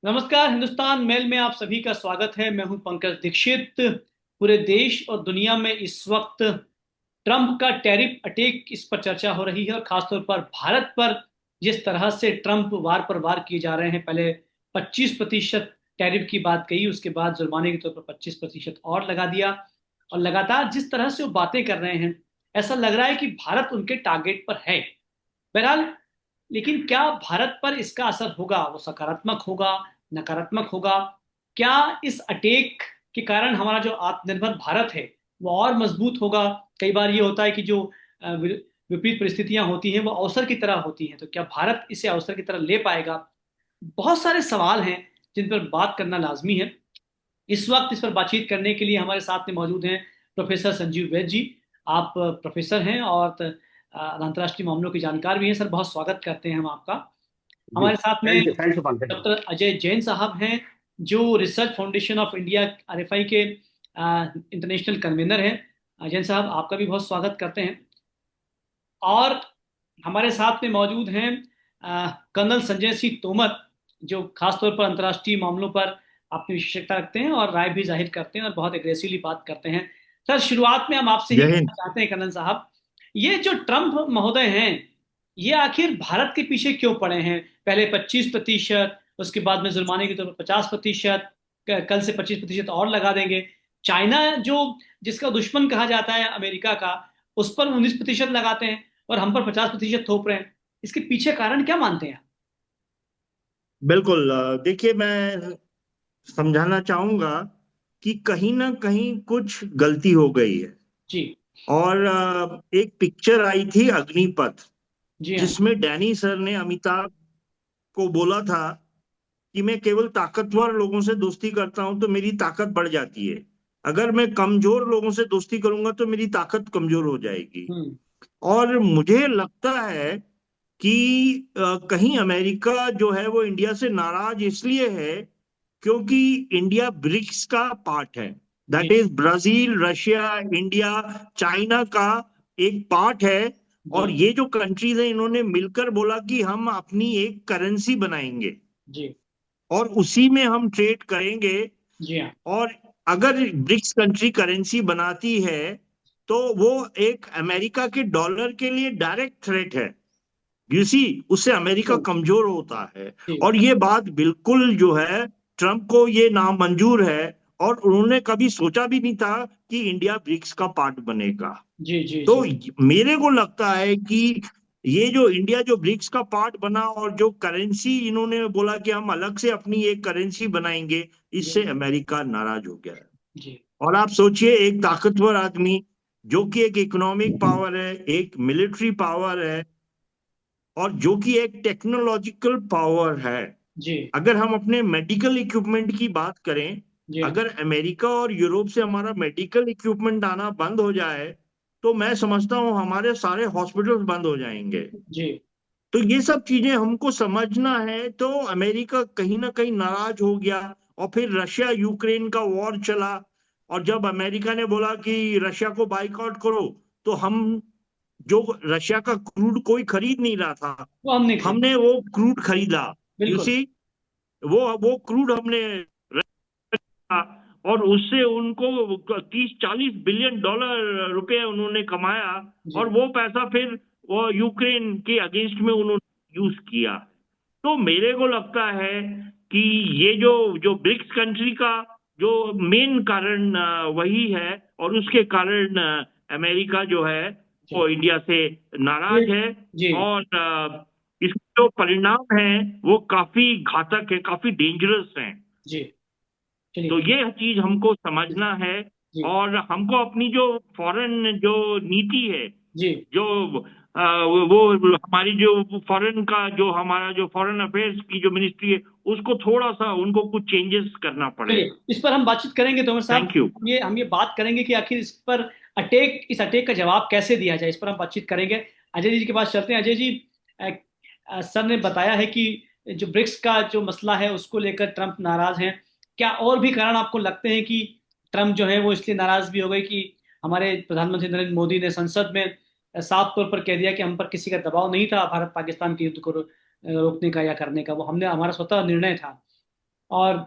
नमस्कार। हिंदुस्तान मेल में आप सभी का स्वागत है। मैं हूं पंकज दीक्षित। पूरे देश और दुनिया में इस वक्त ट्रंप का टैरिफ अटैक इस पर चर्चा हो रही है और खासतौर पर भारत पर जिस तरह से ट्रंप वार पर वार किए जा रहे हैं। पहले 25% टैरिफ की बात कही, उसके बाद जुर्माने के तौर पर 25% और लगा दिया। और लगातार जिस तरह से वो बातें कर रहे हैं, ऐसा लग रहा है कि भारत उनके टारगेट पर है। बहरहाल, लेकिन क्या भारत पर इसका असर होगा, वो सकारात्मक होगा, नकारात्मक होगा? क्या इस अटैक के कारण हमारा जो आत्मनिर्भर भारत है वो और मजबूत होगा? कई बार ये होता है कि जो विपरीत परिस्थितियां होती हैं वो अवसर की तरह होती हैं, तो क्या भारत इसे अवसर की तरह ले पाएगा? बहुत सारे सवाल हैं जिन पर बात करना लाजमी है। इस वक्त इस पर बातचीत करने के लिए हमारे साथ में मौजूद हैं प्रोफेसर संजीव वैद्य जी। आप प्रोफेसर हैं और अंतर्राष्ट्रीय मामलों की जानकार भी हैं। सर, बहुत स्वागत करते हैं हम आपका। जी। हमारे साथ में thank you Pankaj ji. Doctor Ajay Jain साहब हैं, जो research foundation of India RFI के इंटरनेशनल कन्वीनर हैं। जैन साहब, आपका भी बहुत स्वागत करते हैं। और हमारे साथ में मौजूद हैं कर्नल संजय सिंह तोमर, जो खासतौर पर अंतर्राष्ट्रीय मामलों पर अपनी विशेषज्ञता रखते हैं और राय भी जाहिर करते हैं और बहुत एग्रेसिवली बात करते हैं। सर, शुरुआत में हम आपसे ही जय हिंद। कहना चाहते हैं कर्नल साहब, ये जो ट्रंप महोदय हैं, ये आखिर भारत के पीछे क्यों पड़े हैं? पहले 25%, उसके बाद में जुर्माने के तौर पर 50%, कल से 25% और लगा देंगे। चाइना, जो जिसका दुश्मन कहा जाता है अमेरिका का, उस पर 19% लगाते हैं और हम पर 50% थोप रहे हैं। इसके पीछे कारण क्या मानते हैं आप? बिल्कुल, देखिए, मैं समझाना चाहूंगा कि कहीं ना कहीं कुछ गलती हो गई है। जी। और एक पिक्चर आई थी अग्निपथ, जी हाँ। जिसमें डैनी सर ने अमिताभ को बोला था कि मैं केवल ताकतवर लोगों से दोस्ती करता हूं तो मेरी ताकत बढ़ जाती है। अगर मैं कमजोर लोगों से दोस्ती करूंगा तो मेरी ताकत कमजोर हो जाएगी। हम्म। और मुझे लगता है कि कहीं अमेरिका जो है वो इंडिया से नाराज इसलिए है क्योंकि इंडिया ब्रिक्स का पार्ट है। दैट जी। Is Brazil, Russia, India, China का एक पार्ट है। जी। और ये जो कंट्रीज हैं, इन्होंने मिलकर बोला कि हम अपनी एक करेंसी बनाएंगे जी। और उसी में हम ट्रेड करेंगे। जी हाँ। और अगर ब्रिक्स कंट्री करेंसी बनाती है तो वो एक अमेरिका के डॉलर के लिए डायरेक्ट थ्रेट है। यू सी, उससे अमेरिका जी। कमजोर होता है। जी। और ये बात बिल्कुल जो है, ट्रंप को ये नामंजूर है। और उन्होंने कभी सोचा भी नहीं था कि इंडिया ब्रिक्स का पार्ट बनेगा। जी। जी। तो जी। मेरे को लगता है कि ये जो इंडिया जो ब्रिक्स का पार्ट बना और जो करेंसी इन्होंने बोला कि हम अलग से अपनी एक करेंसी बनाएंगे, जी। इससे अमेरिका नाराज हो गया है। जी। और आप सोचिए, एक ताकतवर आदमी जो कि एक इकोनॉमिक पावर है, एक मिलिट्री पावर है, और जो कि एक टेक्नोलॉजिकल पावर है। जी। अगर हम अपने मेडिकल इक्विपमेंट की बात करें, जी हाँ। अगर अमेरिका और यूरोप से हमारा मेडिकल इक्विपमेंट आना बंद हो जाए तो मैं समझता हूं हमारे सारे हॉस्पिटल्स बंद हो जाएंगे। जी। तो ये सब चीजें हमको समझना है। तो अमेरिका कहीं ना कहीं नाराज हो गया। और फिर रशिया यूक्रेन का वॉर चला। और जब अमेरिका ने बोला कि रशिया को बाइकआउट करो, तो हम, जो रशिया का क्रूड कोई खरीद नहीं रहा था, वो हमने खरीद। हमने वो क्रूड खरीदा। यू बिल्कुल। सी, वो क्रूड हमने रखा। और उससे उनको 30-40 बिलियन डॉलर रुपए उन्होंने कमाया। और जी। वो पैसा फिर वो यूक्रेन के अगेंस्ट में उन्होंने यूज किया। तो मेरे को लगता है कि ये जो जो ब्रिक्स कंट्री का जो मेन कारण वही है। और उसके कारण अमेरिका जो है जी। वो इंडिया से ये। नाराज है। जी। और इसके जो परिणाम है वो काफी घातक है, काफी डेंजरस है। जी। तो चलिए। ये चीज हमको समझना है। जी। और हमको अपनी जो फॉरेन जो नीति है, जी। जो वो हमारी जो फॉरेन का जो हमारा जो फॉरेन अफेयर्स की जो मिनिस्ट्री है, उसको थोड़ा सा उनको कुछ चेंजेस करना चलिए, पड़ेगा। इस पर हम बातचीत करेंगे तोमर साहब। Thank you. हम ये बात करेंगे कि आखिर इस अटैक का जवाब कैसे दिया जाए। इस पर हम बातचीत करेंगे। अजय जी के पास चलते हैं। अजय जी, सर ने बताया है कि जो ब्रिक्स का जो मसला है उसको लेकर ट्रंप नाराज हैं। क्या और भी कारण आपको लगते हैं कि ट्रंप जो है वो इसलिए नाराज भी हो गए कि हमारे प्रधानमंत्री नरेंद्र मोदी ने संसद में साफ तौर पर कह दिया कि हम पर किसी का दबाव नहीं था भारत पाकिस्तान के युद्ध को रोकने का या करने का, वो हमने हमारा स्वतः निर्णय था। और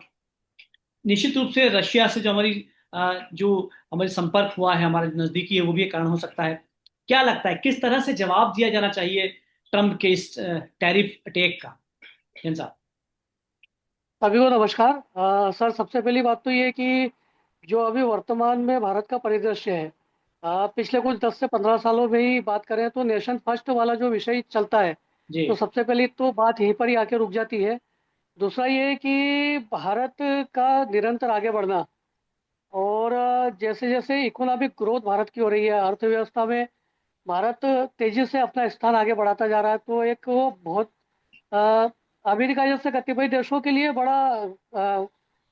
निश्चित रूप से रशिया से जो हमारी संपर्क हुआ है, हमारे नजदीकी है, वो भी एक कारण हो सकता है। क्या लगता है किस तरह से जवाब दिया जाना चाहिए ट्रम्प के इस टैरिफ अटैक का, जैन साहब? सभी को नमस्कार। सर, सबसे पहली बात तो ये कि जो अभी वर्तमान में भारत का परिदृश्य है, पिछले कुछ 10 से 15 सालों में ही बात करें तो नेशन फर्स्ट वाला जो विषय चलता है, जी। तो सबसे पहले तो बात यहीं पर ही आके रुक जाती है। दूसरा ये है कि भारत का निरंतर आगे बढ़ना और जैसे जैसे इकोनॉमिक ग्रोथ भारत की हो रही है, अर्थव्यवस्था में भारत तेजी से अपना स्थान आगे बढ़ाता जा रहा है, तो एक वो बहुत अ, अमेरिका जैसे कतिपय देशों के लिए बड़ा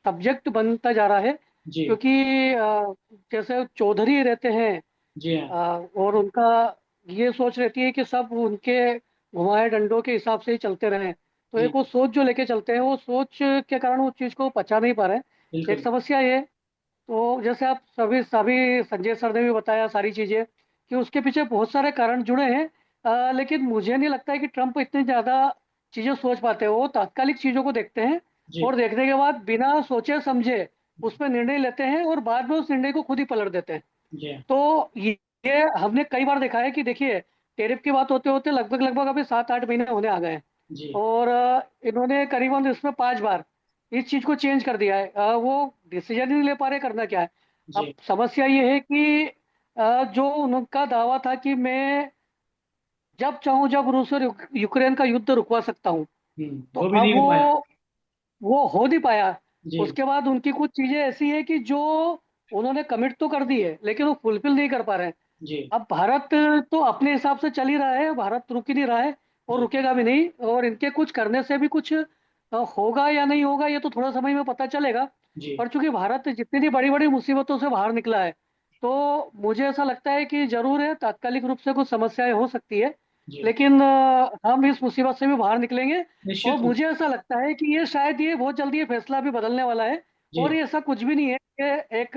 सब्जेक्ट बनता जा रहा है। जी। क्योंकि जैसे चौधरी रहते हैं, जी हाँ। और उनका ये सोच रहती है कि सब उनके घुमाए डंडों के हिसाब से ही चलते रहें, तो जी। एक वो सोच जो लेके चलते हैं, वो सोच के कारण वो चीज़ को पचा नहीं पा रहे हैं। एक बिल्कुल। समस्या ये। तो जैसे आप सभी सभी संजय सर ने भी बताया सारी चीज़ें कि उसके पीछे बहुत सारे कारण जुड़े हैं। लेकिन मुझे नहीं लगता है कि ट्रम्प इतनी ज़्यादा चीज़ें सोच पाते हैं। वो तात्कालिक चीज़ों को देखते हैं जी। और देखने के बाद बिना सोचे समझे उस पर निर्णय लेते हैं और बाद में उस निर्णय को खुद ही पलट देते हैं। जी हाँ। तो ये हमने कई बार देखा है कि देखिए, टैरिफ की बात होते होते लगभग लगभग अभी 7-8 महीने होने आ गए हैं जी। और इन्होंने करीबन इसमें 5 बार इस चीज को चेंज कर दिया है। वो डिसीजन ही नहीं ले पा रहे, करना क्या है। अब जी। समस्या ये है कि जो उनका दावा था कि मैं जब चाहूं जब रूस और यूक्रेन का युद्ध रुकवा सकता हूं, तो वो भी अब नहीं हो पाया। वो हो नहीं पाया। जी। उसके बाद उनकी कुछ चीजें ऐसी है कि जो उन्होंने कमिट तो कर दी है लेकिन वो फुलफिल नहीं कर पा रहे हैं। जी। अब भारत तो अपने हिसाब से चल ही रहा है, भारत रुक ही नहीं रहा है और जी। रुकेगा भी नहीं। और इनके कुछ करने से भी कुछ होगा या नहीं होगा, ये तो थोड़ा समय में पता चलेगा। जी। पर चूंकि भारत जितनी भी बड़ी बड़ी मुसीबतों से बाहर निकला है, तो मुझे ऐसा लगता है कि जरूर है, तात्कालिक रूप से कुछ समस्याएं हो सकती है, जी। लेकिन हम इस मुसीबत से भी बाहर निकलेंगे। और निश्चित रूप मुझे ऐसा लगता है कि ये शायद ये बहुत जल्दी ये फैसला भी बदलने वाला है। से। और जी। ये ऐसा कुछ भी नहीं है, ये एक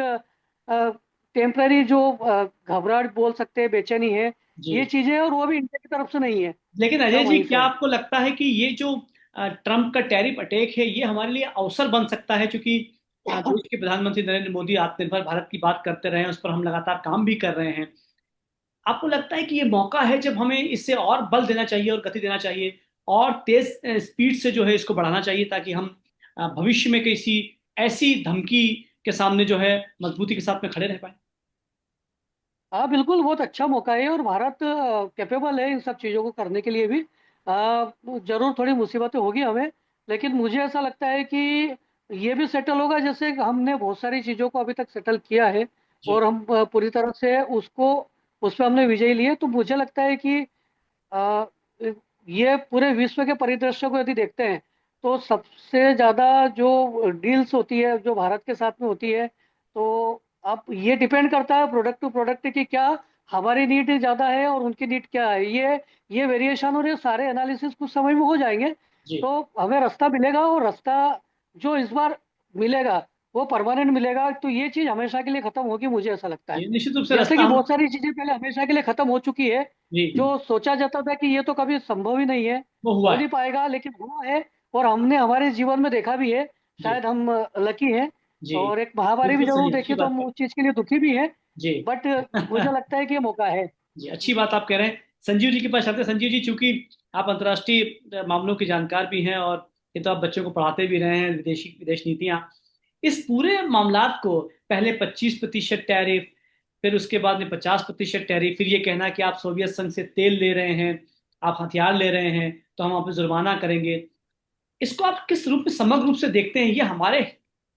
टेम्पररी जो घबराहट बोल सकते हैं, बेचैनी है, जी। ये चीजें, और वो भी इंडिया की तरफ से नहीं है, लेकिन अजय सब जी, वहीं से क्या है। आपको लगता है कि ये जो ट्रम्प का टैरिफ अटैक है, ये हमारे लिए अवसर बन सकता है? क्योंकि देश के प्रधानमंत्री नरेंद्र मोदी आत्मनिर्भर भारत की बात करते रहे हैं, उस पर हम लगातार काम भी कर रहे हैं। आपको लगता है कि ये मौका है जब हमें इससे और बल देना चाहिए और गति देना चाहिए और तेज स्पीड से जो है इसको बढ़ाना चाहिए, ताकि हम भविष्य में किसी ऐसी धमकी के सामने जो है मजबूती के साथ में खड़े रह पाए? हाँ बिल्कुल, बहुत अच्छा मौका है और भारत कैपेबल है इन सब चीज़ों को करने के लिए भी। जरूर थोड़ी मुसीबतें होगी हमें, लेकिन मुझे ऐसा लगता है कि ये भी सेटल होगा। जैसे हमने बहुत सारी चीज़ों को अभी तक सेटल किया है और जी। हम पूरी तरह से उसको उस पर हमने विजय लिए, तो मुझे लगता है कि अ, ये पूरे विश्व के परिदृश्य को यदि देखते हैं, तो सबसे ज़्यादा जो डील्स होती है जो भारत के साथ में होती है, तो अब ये डिपेंड करता है प्रोडक्ट टू प्रोडक्ट कि क्या हमारी नीड ज़्यादा है और उनकी नीड क्या है। ये वेरिएशन और ये सारे एनालिसिस कुछ समय में हो जाएंगे, जी। तो हमें रास्ता मिलेगा। और रास्ता जो इस बार मिलेगा वो परमानेंट मिलेगा, तो ये चीज़ हमेशा के लिए खत्म होगी, मुझे ऐसा लगता है। जी, निश्चित रूप से जैसे रास्ता कि हम। बहुत सारी चीजें पहले हमेशा के लिए खत्म हो चुकी है, जी। जो सोचा जाता था कि ये तो कभी संभव ही नहीं है, वो हुआ हो है। नहीं पाएगा, लेकिन हुआ है। और हमने हमारे जीवन में देखा भी है, जी। शायद हम लकी हैं। जी। और एक महामारी भी बिल्कुल जरूर सही, अच्छी देखी तो बात हम कर। उस चीज के लिए दुखी भी हैं। जी। बट मुझे लगता है कि ये मौका है। जी, अच्छी बात आप कह रहे हैं। संजीव जी के पास आते हैं। संजीव जी, चूंकि आप अंतर्राष्ट्रीय मामलों के जानकार भी हैं और ये तो आप बच्चों को पढ़ाते भी रहे हैं, विदेश नीतियां, इस पूरे मामलात को, पहले 25% टैरिफ, फिर उसके बाद में 50% टैरिफ, फिर ये कहना कि आप सोवियत संघ से तेल ले रहे हैं, आप हथियार ले रहे हैं, तो हम आप पे जुर्माना करेंगे, इसको आप किस रूप में, समग्र रूप से देखते हैं? ये हमारे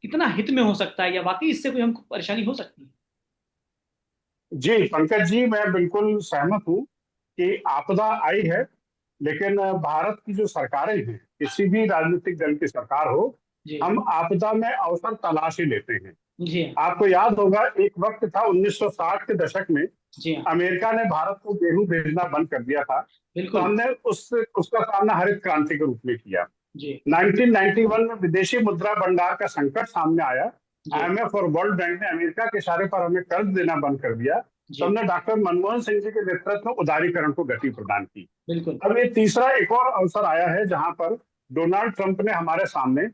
कितना हित में हो सकता है, या वाकई इससे कोई हमको परेशानी हो सकती है? जी पंकज जी, मैं बिल्कुल सहमत हूँ कि आपदा आई है, लेकिन भारत की जो सरकारें हैं, किसी भी राजनीतिक दल की सरकार हो, जी। हम आपदा में अवसर तलाश ही लेते हैं। जी हाँ। आपको याद होगा, एक वक्त था 1960 के दशक में, जी हाँ। अमेरिका ने भारत को गेहूं भेजना बंद कर दिया था। तो बिल्कुल। हमने उसका सामना हरित क्रांति के रूप में किया। जी। 1991 में विदेशी मुद्रा भंडार का संकट सामने आया। जी। आईएमएफ और वर्ल्ड बैंक ने अमेरिका के इशारे पर हमें कर्ज देना बंद कर दिया। तो जी। हमने डॉक्टर मनमोहन सिंह जी के नेतृत्व में उदारीकरण को गति प्रदान की। बिल्कुल। अब ये तीसरा एक और अवसर आया है जहां पर डोनाल्ड ट्रंप ने हमारे सामने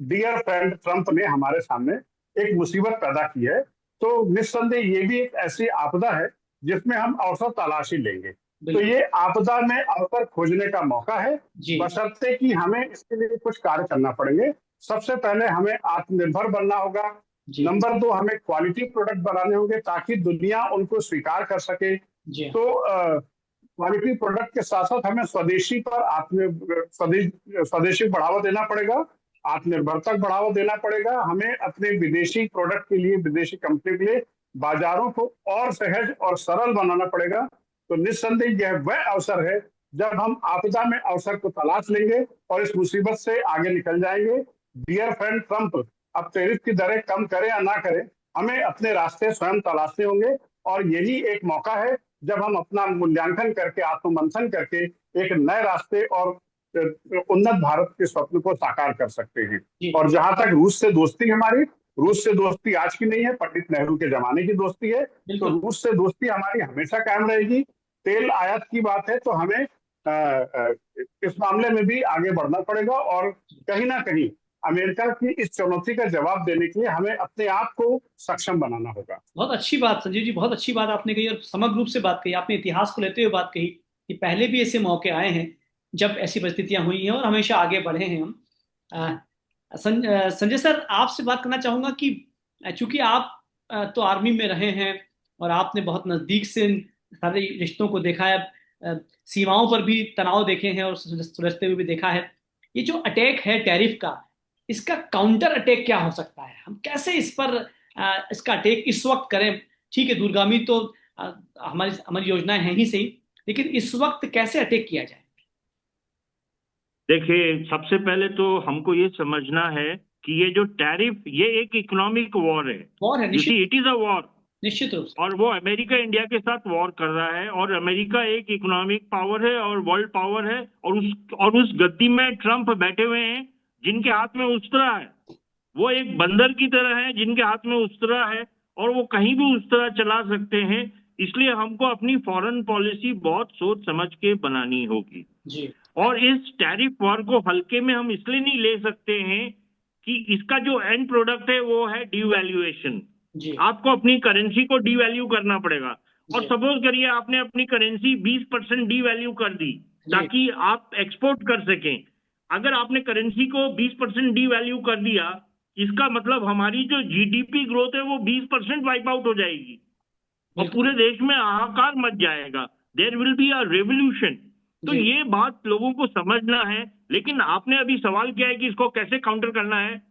डियर फ्रेंड ट्रंप ने हमारे सामने एक मुसीबत पैदा की है। तो निस्संदेह ये भी एक ऐसी आपदा है जिसमें हम अवसर तलाशी लेंगे। तो बिल्कुल ये आपदा में अवसर खोजने का मौका है, जी बशर्ते कि हमें इसके लिए कुछ कार्य करना पड़ेंगे। सबसे पहले हमें आत्मनिर्भर बनना होगा। जी नंबर 2, हमें क्वालिटी प्रोडक्ट बनाने होंगे ताकि दुनिया उनको स्वीकार कर सके। जी तो क्वालिटी प्रोडक्ट के साथ साथ हमें स्वदेशी पर स्वदेशी को बढ़ावा देना पड़ेगा, आत्मनिर्भरता को बढ़ावा देना पड़ेगा। हमें अपने विदेशी प्रोडक्ट के लिए, विदेशी कंपनी के लिए बाजारों को और सहज और सरल बनाना पड़ेगा। तो निस्संदेह यह वह अवसर है जब हम आपदा में अवसर को तलाश लेंगे और इस मुसीबत से आगे निकल जाएंगे। डियर फ्रेंड ट्रंप अब टैरिफ की दरें कम करें या ना करें, हमें अपने रास्ते स्वयं तलाशने होंगे। और यही एक मौका है जब हम अपना मूल्यांकन करके, आत्ममंथन करके एक नए रास्ते और उन्नत भारत के स्वप्न को साकार कर सकते हैं। जी और जहां तक रूस से दोस्ती हमारी, रूस से दोस्ती आज की नहीं है, पंडित नेहरू के जमाने की दोस्ती है। तो बिल्कुल रूस से दोस्ती हमारी हमेशा कायम रहेगी। तेल आयात की बात है तो हमें इस मामले में भी आगे बढ़ना पड़ेगा और कहीं ना कहीं अमेरिका की इस चुनौती का जवाब देने के लिए हमें अपने आप को सक्षम बनाना होगा। बहुत अच्छी बात संजीव जी, बहुत अच्छी बात आपने कही और समग्र रूप से बात कही आपने, इतिहास को लेते हुए बात कही कि पहले भी ऐसे मौके आए हैं जब ऐसी परिस्थितियां हुई हैं और हमेशा आगे बढ़े हैं हम। संजय सर, आपसे बात करना चाहूंगा कि चूंकि आप तो आर्मी में रहे हैं और आपने बहुत नजदीक से इन सारे रिश्तों को देखा है, सीमाओं पर भी तनाव देखे हैं और सुलझते हुए भी देखा है। ये जो अटैक है टैरिफ का, इसका काउंटर अटैक क्या हो सकता है? हम कैसे इस पर इसका अटैक इस वक्त करें? ठीक है, दूरगामी तो हमारी हमारी योजनाएं हैं ही सही, लेकिन इस वक्त कैसे अटैक किया जाए? देखिए, सबसे पहले तो हमको ये समझना है कि ये जो टैरिफ, ये एक इकोनॉमिक वॉर है। वॉर है, you see, it is a war. निश्चित रूप से। और वो अमेरिका इंडिया के साथ वॉर कर रहा है, और अमेरिका एक इकोनॉमिक पावर है और वर्ल्ड पावर है, और उस गद्दी में ट्रंप बैठे हुए हैं जिनके हाथ में उस्तरा है। वो एक बंदर की तरह है जिनके हाथ में उस्तरा है, और वो कहीं भी उस्तरा चला सकते हैं। इसलिए हमको अपनी फॉरेन पॉलिसी बहुत सोच समझ के बनानी होगी। जी और इस टैरिफ वॉर को हल्के में हम इसलिए नहीं ले सकते हैं कि इसका जो एंड प्रोडक्ट है वो है डिवैल्यूएशन। जी आपको अपनी करेंसी को डिवैल्यू करना पड़ेगा। और जी सपोज करिए आपने अपनी करेंसी 20% डिवैल्यू कर दी ताकि आप एक्सपोर्ट कर सकें। अगर आपने करेंसी को 20% डिवैल्यू कर दिया, इसका मतलब हमारी जो जीडीपी ग्रोथ है वो 20% वाइप आउट हो जाएगी और बिल्कुल पूरे देश में हाहाकार मच जाएगा। There will be a revolution. तो जी ये बात लोगों को समझना है। लेकिन आपने अभी सवाल किया है कि इसको कैसे काउंटर करना है,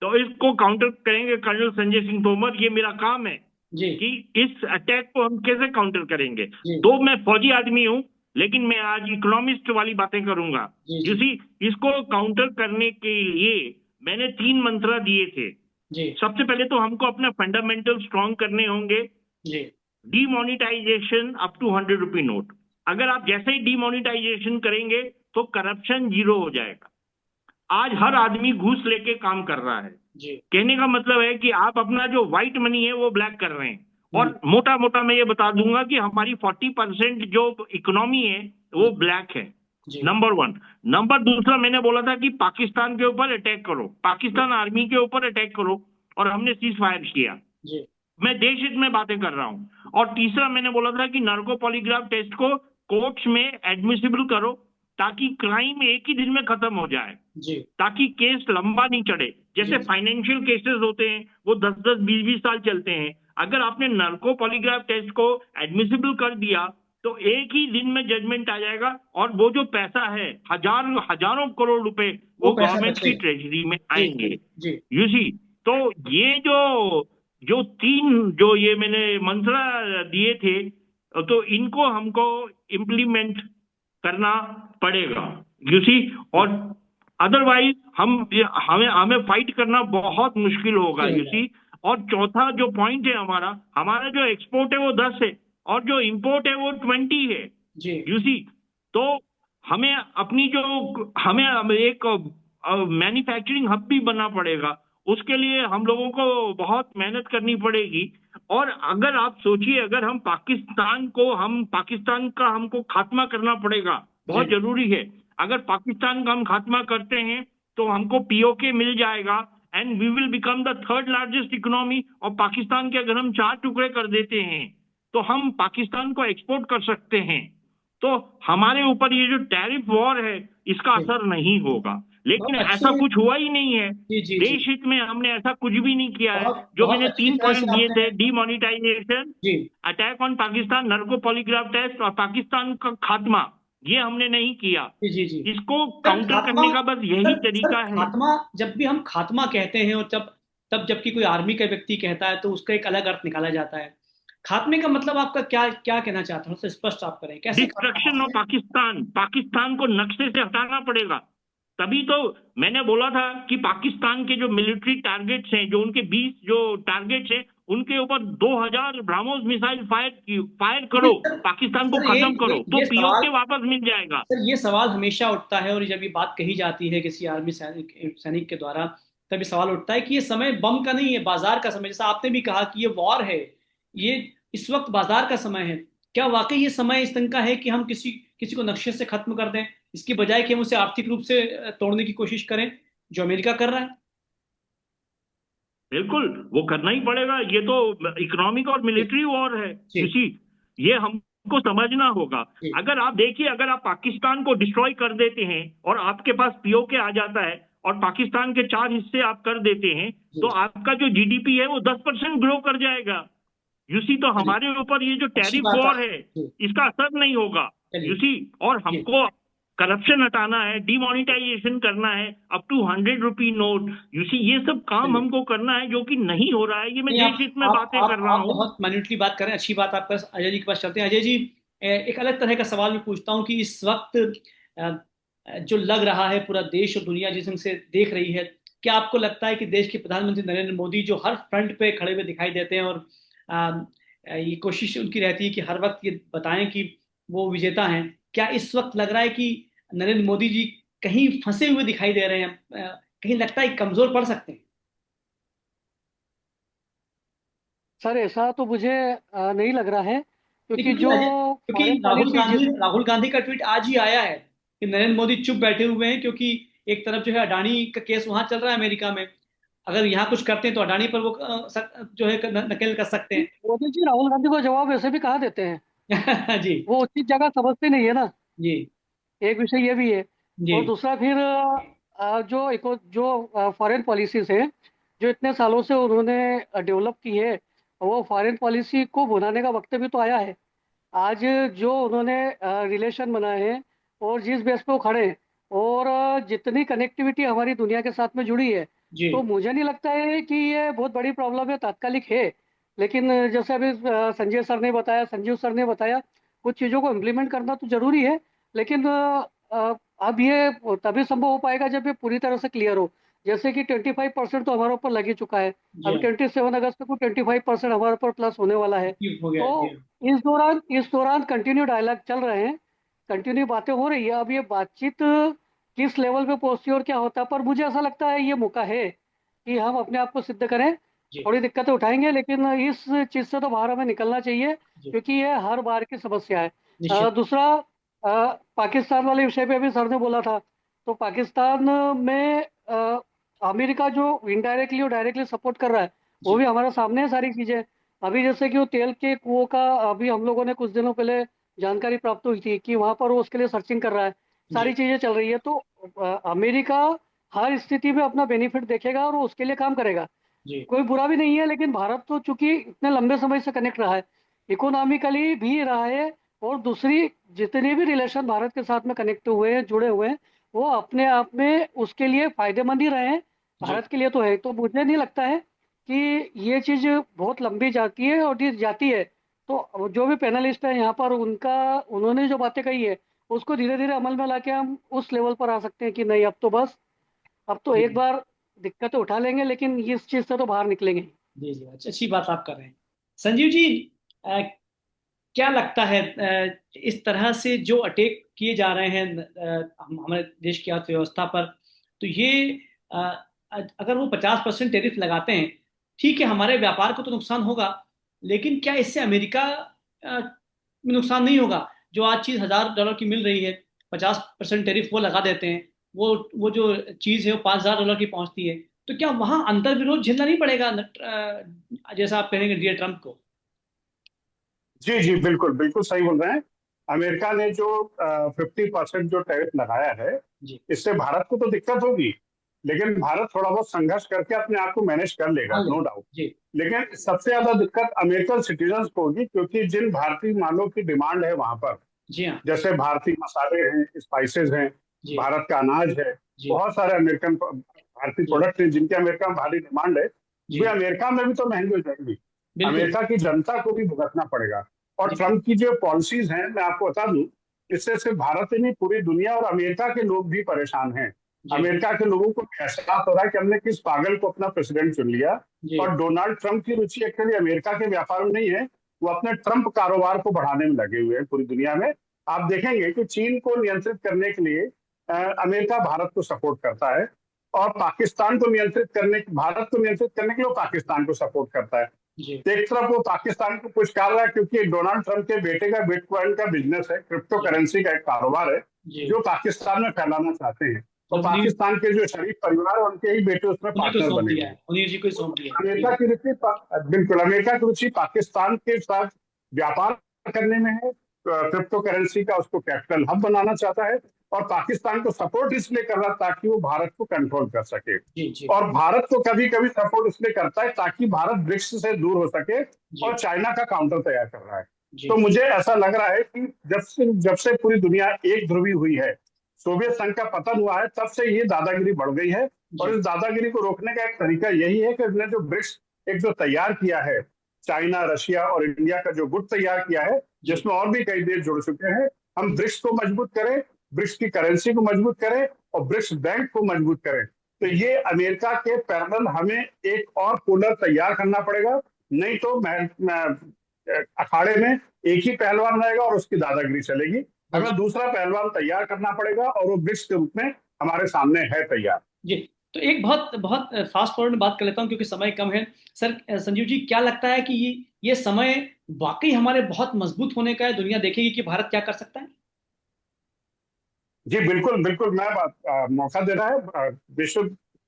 तो इसको काउंटर करेंगे कर्नल संजय सिंह तोमर। ये मेरा काम है जी कि इस अटैक को हम कैसे काउंटर करेंगे। जी तो मैं फौजी आदमी हूं, लेकिन मैं आज इकोनॉमिस्ट वाली बातें करूंगा। जी जी किसी इसको काउंटर करने के लिए मैंने 3 मंत्र दिए थे। जी सबसे पहले तो हमको अपना फंडामेंटल स्ट्रांग करने होंगे। जी demonetisation up to 100 rupee note. अगर आप जैसे ही डीमोनिटाइजेशन करेंगे तो करप्शन 0 हो जाएगा। आज हर आदमी घूस लेके काम कर रहा है। जी कहने का मतलब है कि आप अपना जो व्हाइट मनी है वो ब्लैक कर रहे हैं। और मोटा मोटा मैं ये बता दूंगा कि हमारी 40% जो इकोनॉमी है वो ब्लैक है। जी नंबर 1। नंबर दूसरा, मैंने बोला था कि पाकिस्तान के ऊपर अटैक करो, पाकिस्तान आर्मी के ऊपर अटैक करो, और हमने सीज फायर किया। जी मैं देश हित में बातें कर रहा हूं। और तीसरा, मैंने बोला था कि नार्को पॉलीग्राफ टेस्ट को कोर्ट्स में एडमिसिबल करो ताकि क्राइम एक ही दिन में खत्म हो जाए, जी ताकि केस लंबा नहीं चढ़े। जैसे फाइनेंशियल केसेस होते हैं वो 10-10, 20-20 साल चलते हैं। अगर आपने नार्को पॉलीग्राफ टेस्ट को एडमिसिबल कर दिया तो एक ही दिन में जजमेंट आ जाएगा, और वो जो पैसा है, हजारों करोड़ रुपए, वो वो पैसा गवर्नमेंट की बचेगा। ट्रेजरी में जी आएंगे। जी यू सी, तो ये जो 3 जो ये मैंने मंत्र दिए थे, तो इनको हमको इम्प्लीमेंट करना पड़ेगा। यू सी, और अदरवाइज हमें हमें फाइट करना बहुत मुश्किल होगा। मुश्किल हो यू सी, और चौथा जो पॉइंट है, हमारा जो एक्सपोर्ट है वो 10 है और जो इंपोर्ट है वो 20 है। जी यू सी, तो हमें अपनी जो हमें एक मैन्युफैक्चरिंग हब भी बनना पड़ेगा। उसके लिए हम लोगों को बहुत मेहनत करनी पड़ेगी। और अगर आप सोचिए, अगर पाकिस्तान का हमको खात्मा करना पड़ेगा, बहुत जी जरूरी है। अगर पाकिस्तान का हम खात्मा करते हैं तो हमको पीओके मिल जाएगा and we will become the third largest economy. और पाकिस्तान के अगर हम 4 टुकड़े कर देते हैं तो हम पाकिस्तान को एक्सपोर्ट कर सकते हैं। तो हमारे ऊपर ये जो टैरिफ वॉर है इसका असर नहीं होगा। लेकिन बहुत ऐसा अच्छे। कुछ हुआ ही नहीं है। जी जी जी, देश हित में हमने ऐसा कुछ भी नहीं किया है। बहुत जो बहुत मैंने अच्छी 3 तरह पॉइंट से दिए आपने। थे, डीमोनिटाइजेशन, जी attack on Pakistan, narco polygraph test और पाकिस्तान का खात्मा, ये हमने नहीं किया। जी जी जी। इसको सर काउंटर खात्मा, करने का बस यही सर तरीका है। खात्मा, जब भी हम खात्मा कहते हैं और जब तब जबकि कोई आर्मी का व्यक्ति कहता है तो उसका एक अलग अर्थ निकाला जाता है। खात्मे का मतलब आपका क्या क्या कहना चाहते हैं, उससे स्पष्ट आप करें, कैसे खात्मा डिस्ट्रक्शन ऑफ होता है? पाकिस्तान, पाकिस्तान को नक्शे से हटाना पड़ेगा। तभी तो मैंने बोला था कि पाकिस्तान के जो मिलिट्री टारगेट्स हैं, जो उनके 20 जो टारगेट्स हैं, उनके ऊपर 2000 ब्रह्मोस मिसाइल फायर करो, लेकिन सर, पाकिस्तान को सर खत्म करो, तो ये सवाल, पीओके वापस मिल जाएगा। सर ये सवाल हमेशा उठता है और जब ये बात कही जाती है किसी आर्मी सैनिक के द्वारा, तभी सवाल उठता है कि ये समय बम का नहीं है, बाजार का समय। जैसा आपने भी कहा कि ये वॉर है, ये इस वक्त बाजार का समय है। क्या वाकई ये समय इस ढंग का है कि हम किसी किसी को नक्शे से खत्म कर दें, इसकी बजाय कि हम उसे आर्थिक रूप से तोड़ने की कोशिश करें, जो अमेरिका कर रहा है? बिल्कुल, वो करना ही पड़ेगा। ये तो इकोनॉमिक और जी मिलिट्री वॉर है। जी किसी ये हमको समझना होगा। जी अगर आप देखिए, अगर आप पाकिस्तान को डिस्ट्रॉय कर देते हैं और आपके पास पीओके आ जाता है और पाकिस्तान के 4 हिस्से आप कर देते हैं, तो जी आपका जो जीडीपी है वो 10% ग्रो कर जाएगा। यूसी तो जी, हमारे ऊपर ये जो अच्छी टैरिफ बात है। वॉर है जी, इसका असर नहीं होगा। चलिए। यूसी, और जी हमको करप्शन हटाना है, डिमोनिटाइजेशन करना है, up to 100 rupee note. You see, ये सब काम चलिए। हमको करना है, जो कि नहीं हो रहा है। ये मैं नहीं, देश हित में बातें कर रहा आप हूँ। बहुत माइन्यूटली बात कर रहे हैं, अच्छी बात। आपका अजय जी के पास चलते हैं। अजय जी, एक अलग तरह का सवाल मैं पूछता हूँ कि इस वक्त जो लग रहा है पूरा देश और दुनिया जिस ढंग से देख रही है, क्या आपको लगता है कि देश के प्रधानमंत्री नरेंद्र मोदी जो हर फ्रंट पे खड़े हुए दिखाई देते हैं और ये कोशिश उनकी रहती है कि हर वक्त ये बताएं कि वो विजेता हैं, क्या इस वक्त लग रहा है कि नरेंद्र मोदी जी कहीं फंसे हुए दिखाई दे रहे हैं? कहीं लगता है कि कमजोर पड़ सकते हैं? सर ऐसा तो मुझे नहीं लग रहा है, नहीं, क्योंकि क्योंकि जो क्योंकि फॉरेन पॉलिसी जिस राहुल गांधी का ट्वीट आज ही आया है कि नरेंद्र मोदी चुप बैठे हुए हैं, क्योंकि एक तरफ जो है अडानी का केस वहां चल रहा है अमेरिका में। अगर यहाँ कुछ करते हैं तो अडानी पर वो जो है नकेल कर सकते मोदी जी राहुल गांधी को जवाब वैसे भी कहाँ देते हैं, हैं। जी वो उचित जगह समझते नहीं है ना। जी एक विषय ये भी है। जी और दूसरा फिर जो फॉरेन पॉलिसीज है, जो इतने सालों से उन्होंने डेवलप की है, वो फॉरेन पॉलिसी को भुनाने का वक्त भी तो आया है। आज जो उन्होंने रिलेशन बनाए हैं और जिस बेस पे वो खड़े हैं, और जितनी कनेक्टिविटी हमारी दुनिया के साथ में जुड़ी है, जी तो मुझे नहीं लगता है कि ये बहुत बड़ी प्रॉब्लम है, तात्कालिक है। लेकिन जैसे अभी संजय सर ने बताया, संजीव सर ने बताया, कुछ चीज़ों को इम्प्लीमेंट करना तो जरूरी है। लेकिन अब ये तभी संभव हो पाएगा जब ये पूरी तरह से क्लियर हो। जैसे कि 25% तो हमारे ऊपर लग ही चुका है। जी, अभी 27 अगस्त को 25% हमारे ऊपर प्लस होने वाला है। जी हो गया जी। तो इस दौरान कंटिन्यू डायलॉग चल रहे हैं, कंटिन्यू बातें हो रही है। अब ये बातचीत किस लेवल पे पहुंचती है और क्या होता है, पर मुझे ऐसा लगता है ये मौका है कि हम अपने आप को सिद्ध करें। जी थोड़ी दिक्कतें उठाएंगे, लेकिन इस चीज से तो बाहर हमें निकलना चाहिए, जी, क्योंकि ये हर बार की समस्या है। निश्चित। दूसरा, पाकिस्तान वाले विषय पे भी सर ने बोला था। तो पाकिस्तान में अमेरिका जो इनडायरेक्टली और डायरेक्टली सपोर्ट कर रहा है, वो जी भी हमारे सामने है सारी चीजें। अभी जैसे कि वो तेल के कुओं का, अभी हम लोगों ने कुछ दिनों पहले जानकारी प्राप्त हुई थी कि वहां पर वो उसके लिए सर्चिंग कर रहा है। जी सारी चीजें चल रही है। तो अमेरिका हर स्थिति में अपना बेनिफिट देखेगा और वो उसके लिए काम करेगा। जी कोई बुरा भी नहीं है, लेकिन भारत तो चूंकि इतने लंबे समय से कनेक्ट रहा है, इकोनॉमिकली भी रहा है, और दूसरी जितने भी रिलेशन भारत के साथ में कनेक्ट हुए हैं, जुड़े हुए हैं, वो अपने आप में उसके लिए फायदेमंद ही रहे हैं। जी भारत के लिए तो है। तो मुझे नहीं लगता है कि ये चीज़ बहुत लंबी जाती है, और ये जाती है तो जो भी पैनलिस्ट है यहाँ पर, उनका उन्होंने जो बातें कही है, उसको धीरे धीरे अमल में लाके हम उस लेवल पर आ सकते हैं कि नहीं, अब तो बस, अब तो एक जी बार दिक्कतें उठा लेंगे, लेकिन इस चीज़ से तो बाहर निकलेंगे। जी जी, अच्छी बात आप कर रहे हैं। संजीव जी, अ, क्या लगता है इस तरह से जो अटैक किए जा रहे हैं हमारे देश की अर्थव्यवस्था पर, तो ये अ, अगर वो 50% टैरिफ लगाते हैं, ठीक है, हमारे व्यापार को तो नुकसान होगा, लेकिन क्या इससे अमेरिका में नुकसान नहीं होगा? जो आज चीज $1000 की मिल रही है, 50% टैरिफ वो लगा देते हैं, वो जो चीज है वो $5,000 की पहुंचती है, तो क्या वहां अंतर विरोध झेलना नहीं पड़ेगा जैसा आप कहेंगे डीएल ट्रम्प को? जी जी, बिल्कुल बिल्कुल सही बोल रहे हैं। अमेरिका ने जो 50% जो टैरिफ लगाया है, जी। इससे भारत को तो दिक्कत होगी, लेकिन भारत थोड़ा बहुत संघर्ष करके अपने आप को मैनेज कर लेगा, हाँ नो जी। डाउट। जी। लेकिन सबसे ज्यादा दिक्कत अमेरिकन सिटीजन को होगी, क्योंकि जिन भारतीय मालों की डिमांड है वहां पर, जी हाँ। जैसे भारतीय मसाले हैं, स्पाइसेस हैं, जी। भारत का अनाज है, जी। बहुत सारे अमेरिकन भारतीय जी। प्रोडक्ट हैं जिनकी अमेरिका में भारी डिमांड है, वे जी। अमेरिका में भी तो महंगे हो जाएंगी। बिल्कुल। अमेरिका की जनता को भी भुगतना पड़ेगा। और जी। ट्रम्प की जो पॉलिसीज हैं, मैं आपको बता दूं, इससे सिर्फ भारत ही नहीं, पूरी दुनिया और अमेरिका के लोग भी परेशान हैं। जी। अमेरिका के लोगों को एहसास हो रहा है कि हमने किस पागल को अपना प्रेसिडेंट चुन लिया। जी। और डोनाल्ड ट्रम्प की रुचि एक्चुअली अमेरिका के व्यापार में नहीं है, वो अपने ट्रम्प कारोबार को बढ़ाने में लगे हुए हैं पूरी दुनिया में। आप देखेंगे कि चीन को नियंत्रित करने के लिए अमेरिका भारत को सपोर्ट करता है, और पाकिस्तान को नियंत्रित करने, भारत को नियंत्रित करने के लिए वो पाकिस्तान को सपोर्ट करता है। जी। तो एक तरफ वो पाकिस्तान को कुछ कर रहा है, क्योंकि डोनाल्ड ट्रम्प के बेटे का बिटकॉइन का बिजनेस है, क्रिप्टो करेंसी का एक कारोबार है, जी। जो पाकिस्तान में फैलाना चाहते हैं। और जो पाकिस्तान के जो शरीफ परिवार है, उनके ही बेटे उसमें उन्हीं को पार्टनर सौंप बने दिया हुए है, हैं। मुनीर जी को ही सौंप दिया है। अमेरिका की रुचि बिल्कुल, अमेरिका की रुचि पाकिस्तान के साथ व्यापार करने में है। क्रिप्टो करेंसी का उसको कैपिटल हब बनाना चाहता है, और पाकिस्तान को सपोर्ट इसलिए कर रहा है ताकि वो भारत को कंट्रोल कर सके। जी। जी। और भारत को कभी कभी सपोर्ट इसलिए करता है ताकि भारत ब्रिक्स से दूर हो सके, जी। और चाइना का काउंटर तैयार कर रहा है। जी। तो मुझे ऐसा लग रहा है कि जब से पूरी दुनिया एक ध्रुवी हुई है, सोवियत संघ का पतन हुआ है, तब से ये दादागिरी बढ़ गई है। और जी। इस दादागिरी को रोकने का एक तरीका यही है कि इसने जो ब्रिक्स एक जो तैयार किया है, चाइना, रशिया और इंडिया का जो गुट तैयार किया है, जी। जिसमें और भी कई देश जुड़ चुके हैं, हम ब्रिक्स को मजबूत करें, ब्रिक्स की करेंसी को मजबूत करें, और ब्रिक्स बैंक को मजबूत करें। तो ये अमेरिका के पैरेलल हमें एक और पोलर तैयार करना पड़ेगा, नहीं तो अखाड़े में एक ही पहलवान रहेगा और उसकी दादागिरी चलेगी। हमें दूसरा पहलवान तैयार करना पड़ेगा, और वो ब्रिक्स के रूप में हमारे सामने है तैयार। जी। तो एक बहुत बहुत फास्ट फॉरवर्ड में बात कर लेता हूं क्योंकि समय कम है। सर, संजीव जी, क्या लगता है कि ये समय वाकई हमारे बहुत मजबूत होने का है? दुनिया देखेगी कि भारत क्या कर सकता है? जी बिल्कुल बिल्कुल, मैं मौका दे रहा है, विश्व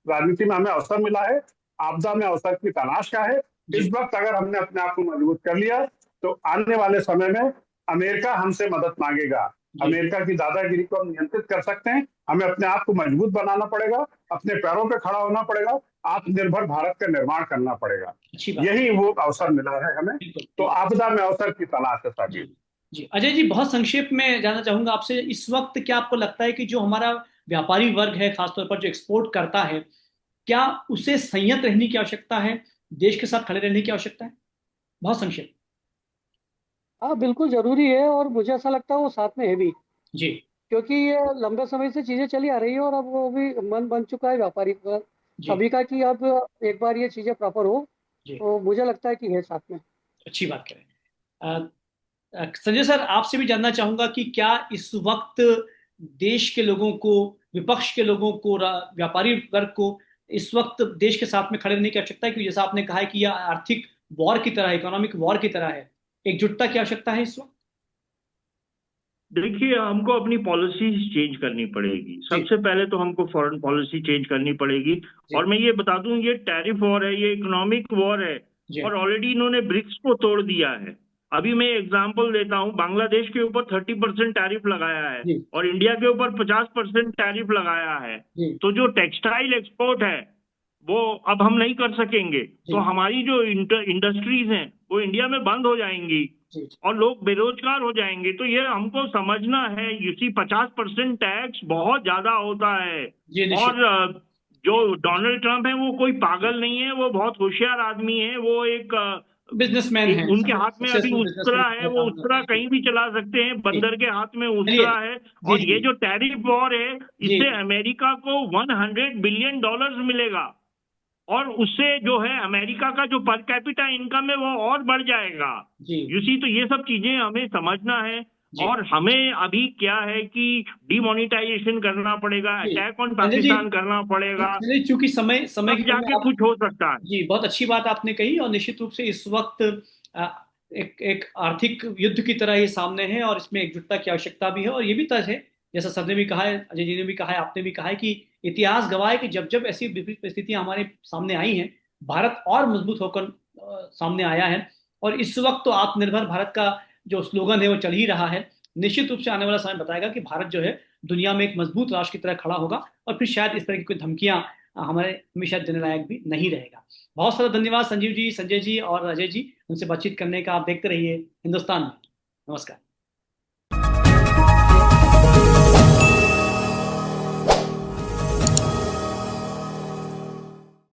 राजनीति में हमें अवसर मिला है, आपदा में अवसर की तलाश का है। इस जी। वक्त अगर हमने अपने आप को मजबूत कर लिया, तो आने वाले समय में अमेरिका हमसे मदद मांगेगा। जी। अमेरिका की दादागिरी को हम नियंत्रित कर सकते हैं। हमें अपने आप को मजबूत बनाना पड़ेगा, अपने पैरों पे खड़ा होना पड़ेगा, आत्मनिर्भर भारत का निर्माण करना पड़ेगा। अच्छी बात। यही वो अवसर मिला है हमें। बिल्कुल। तो आपदा में अवसर की तलाश है जी। साबिर। जी, अजय जी, बहुत संक्षेप में जानना चाहूंगा आपसे, इस वक्त क्या आपको लगता है कि जो हमारा व्यापारी वर्ग है, खासतौर पर जो एक्सपोर्ट करता है, क्या उसे संयत रहने की आवश्यकता है, देश के साथ खड़े रहने की आवश्यकता है? बहुत संक्षेप। हाँ, बिल्कुल जरूरी है, और मुझे ऐसा लगता है वो साथ में है भी, जी। क्योंकि ये लंबे समय से चीजें चली आ रही है, और अब वो भी मन बन चुका है व्यापारी का जी। सभी का, कि अब एक बार ये चीजें प्रॉपर हो, जी। तो मुझे लगता है कि है साथ में। अच्छी बात करें। संजय सर, आपसे भी जानना चाहूंगा कि क्या इस वक्त देश के लोगों को, विपक्ष के लोगों को, व्यापारी वर्ग को इस वक्त देश के साथ में खड़े रहने की आवश्यकता है? क्योंकि जैसा आपने कहा है कि यह आर्थिक वॉर की तरह है, इकोनॉमिक वॉर की तरह है, एकजुटता की आवश्यकता है इस वक्त? देखिए, हमको अपनी पॉलिसीज चेंज करनी पड़ेगी। जी। सबसे पहले तो हमको फॉरेन पॉलिसी चेंज करनी पड़ेगी। जी। और मैं ये बता दूं, ये टैरिफ वॉर है, ये इकोनॉमिक वॉर है, जी। और ऑलरेडी इन्होंने ब्रिक्स को तोड़ दिया है। अभी मैं एग्जांपल देता हूं, बांग्लादेश के ऊपर 30% टैरिफ लगाया है, जी। और इंडिया के ऊपर 50% टैरिफ लगाया है। जी। तो जो टेक्सटाइल एक्सपोर्ट है वो अब हम नहीं कर सकेंगे। जी। तो हमारी जो इंडस्ट्रीज हैं वो इंडिया में बंद हो जाएंगी, जी। और लोग बेरोजगार हो जाएंगे। तो ये हमको समझना है, यूसी 50% टैक्स बहुत ज्यादा होता है। जी, निश्चित। और जो डोनाल्ड ट्रम्प है वो कोई पागल नहीं है, वो बहुत होशियार आदमी है। वो बिजनेसमैन है, उनके हाथ में अभी सक्सेसफुल उस्तरा है, बिजनेसमैन वो काम उस्तरा करते हैं। कहीं भी चला सकते हैं, जी। बंदर के हाथ में चलिए। उस्तरा है। जी। और ये जी। जो टैरिफ वॉर है, जी। इससे अमेरिका को $100 बिलियन मिलेगा, और उससे जो है अमेरिका का जो पर कैपिटा इनकम है वो और बढ़ जाएगा। जी। यूसी, तो ये सब चीजें हमें समझना है। जी। और हमें अभी क्या है कि डिमोनिटाइजेशन करना पड़ेगा, जी। अटैक ऑन संजय जी, पाकिस्तान करना पड़ेगा, चलिए, चूंकि समय समय तब की कमी जाके आप। कुछ हो सकता है। जी, बहुत अच्छी बात आपने कही, और निश्चित रूप से इस वक्त अ, एक एक आर्थिक युद्ध की तरह ये सामने है, और इसमें एकजुटता की आवश्यकता भी है, और ये भी तय है जैसा सबने भी कहा है, अजय जी ने भी कहा है, आपने भी कहा है कि इतिहास गवाह है कि जब जब ऐसी विपरीत परिस्थितियां हमारे सामने आई हैं, भारत और मजबूत होकर सामने आया है। और इस वक्त तो आत्मनिर्भर भारत का जो स्लोगन है वो चल ही रहा है। निश्चित रूप से आने वाला समय बताएगा कि भारत जो है दुनिया में एक मजबूत राष्ट्र की तरह खड़ा होगा, और फिर शायद इस तरह की कोई धमकियां हमारे हमेशा देने लायक भी नहीं रहेगा। बहुत सारा धन्यवाद संजीव जी, संजय जी और अजय जी, उनसे बातचीत करने का। आप देखते रहिए हिंदुस्तान में। नमस्कार।